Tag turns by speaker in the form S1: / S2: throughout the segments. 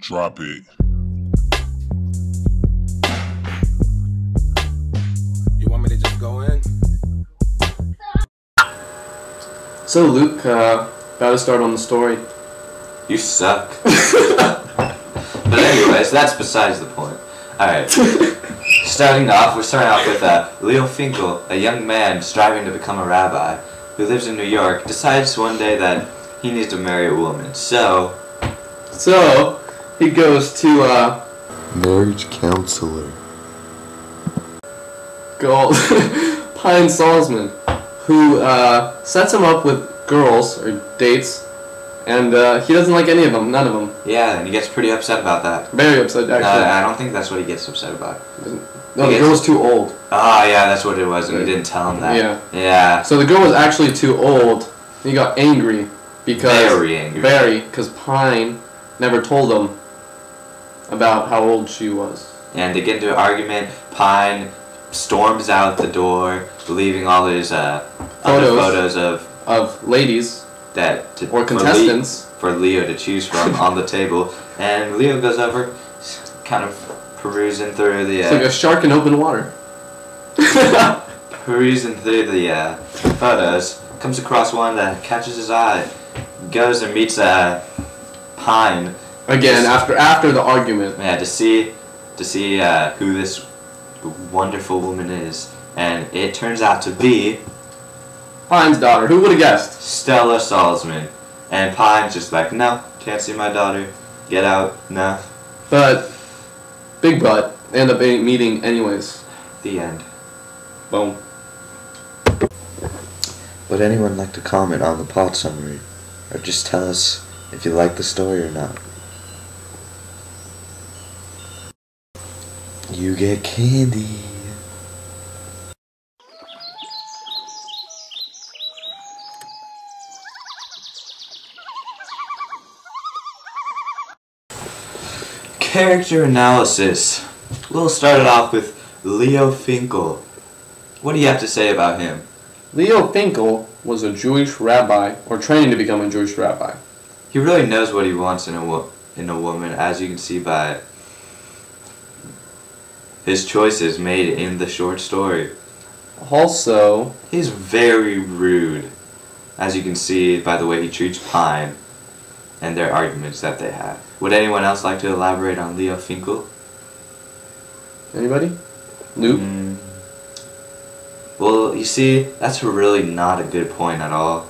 S1: Drop it.
S2: You want me to just go in?
S3: So Luke, about to start on the story.
S4: You suck. But anyways, that's besides the point. Alright. We're starting off with Leo Finkel, a young man striving to become a rabbi, who lives in New York, decides one day that he needs to marry a woman. So
S3: he goes to
S5: marriage counselor.
S3: called Pine Salzman, who sets him up with girls or dates, and he doesn't like any of them, none of them.
S4: yeah, and he gets pretty upset about that.
S3: Very upset, actually.
S4: I don't think that's what he gets upset about.
S3: No, the girl was too old.
S4: Oh yeah, that's what it was, and he didn't tell him that.
S3: Yeah.
S4: Yeah.
S3: So the girl was actually too old. He got angry because because Pine never told him about how old she was.
S4: And they get into an argument. Pine storms out the door, leaving all his other photos
S3: of ladies or contestants
S4: for Leo to choose from on the table. And Leo goes over, kind of perusing through the.
S3: It's like a shark in open water.
S4: Perusing through the photos, comes across one that catches his eye, goes and meets Pine.
S3: Again, after the argument.
S4: Yeah, to see who this wonderful woman is, and it turns out to be
S3: Pine's daughter. Who would have guessed?
S4: Stella Salzman. And Pine's just like, no, can't see my daughter. Get out. No.
S3: But big butt. They end up meeting anyways.
S4: The end.
S3: Boom.
S5: Would anyone like to comment on the plot summary, or just tell us if you like the story or not? You get candy.
S4: Character analysis. We'll start it off with Leo Finkel. What do you have to say about him?
S3: Leo Finkel was a Jewish rabbi, or training to become a Jewish rabbi.
S4: He really knows what he wants in a woman, as you can see by his choices made in the short story.
S3: Also,
S4: He's very rude, as you can see by the way he treats Pine and their arguments that they have. Would anyone else like to elaborate on Leo Finkel?
S3: anybody? Luke?
S4: Well, you see, that's really not a good point at all.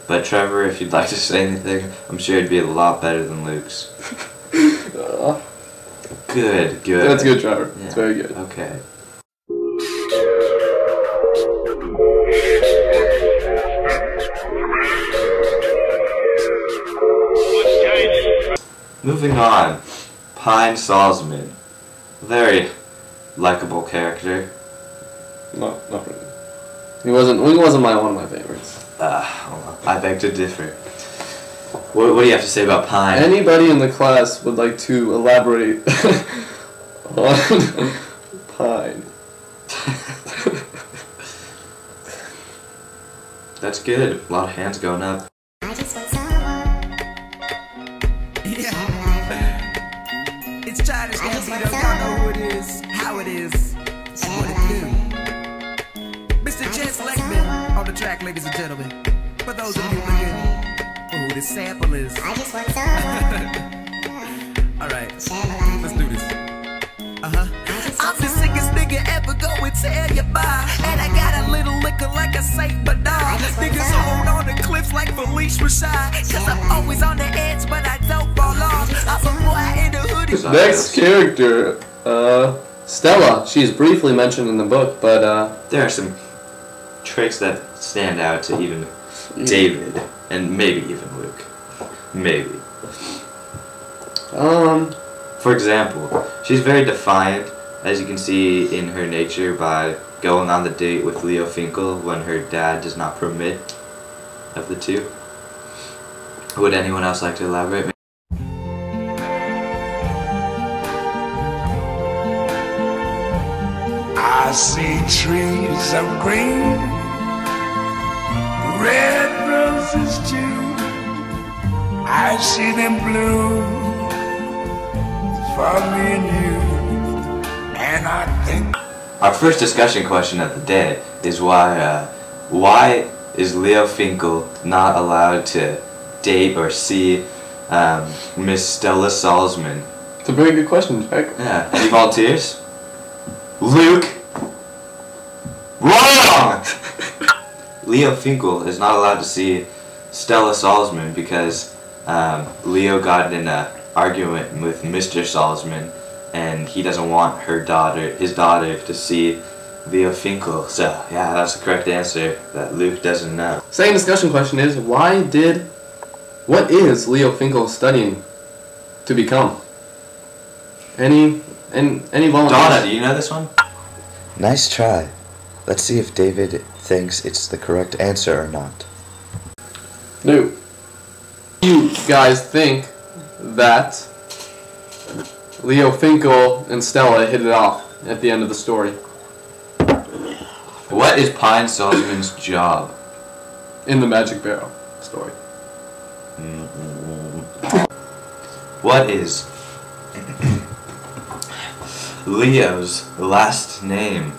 S4: But Trevor, if you'd like to say anything, I'm sure it'd be a lot better than Luke's. Good.
S3: That's good, Trevor.
S4: Yeah.
S3: It's very good.
S4: Okay. Moving on, Pine Salzman. Very likable character.
S3: No, not really. He wasn't one of my favorites.
S4: I beg to differ. What do you have to say about Pine?
S3: Anybody in the class would like to elaborate on Pine?
S4: That's good. A lot of hands going up.
S6: I just want someone.
S7: Yeah. It's childish Gambino, y'all know who it is, how it is, and what it do. Mr. Jess Leckman on the track, ladies and gentlemen. For those of you looking for who this sample is.
S6: I just want someone.
S7: Alright, let's do this. I'm the sickest nigga ever go and tell you bye. And I got a little liquor like a Saint Bernard. Niggas hold on the cliffs like Felice Rashad. Cause I'm always on the edge, but I don't fall off. I'm a boy in the hoodie.
S3: Next character, Stella. She's briefly mentioned in the book, but
S4: There are some tricks that stand out to even David, and maybe even Luke. Maybe. For example, she's very defiant, as you can see in her nature by going on the date with Leo Finkel when her dad does not permit of the two. Would anyone else like to elaborate?
S8: I see trees of green, red roses too. I see them blue for me and you. And I think
S4: Our first discussion question of the day is why is Leo Finkel not allowed to date or see Miss Stella Salzman?
S3: It's a very good question, Jack.
S4: Yeah. Any volunteers? Luke. Wrong. Leo Finkel is not allowed to see Stella Salzman because Leo got in an argument with Mr. Salzman, and he doesn't want his daughter, to see Leo Finkel. So yeah, that's the correct answer that Luke doesn't know.
S3: Second discussion question is what is Leo Finkel studying to become? Any volunteers?
S4: Donna, do you know this one?
S5: Nice try. Let's see if David thinks it's the correct answer or not.
S3: No. You guys think that Leo Finkel and Stella hit it off at the end of the story?
S4: What is Pine Salzman's job?
S3: In the Magic Barrel story.
S4: What is Leo's last name?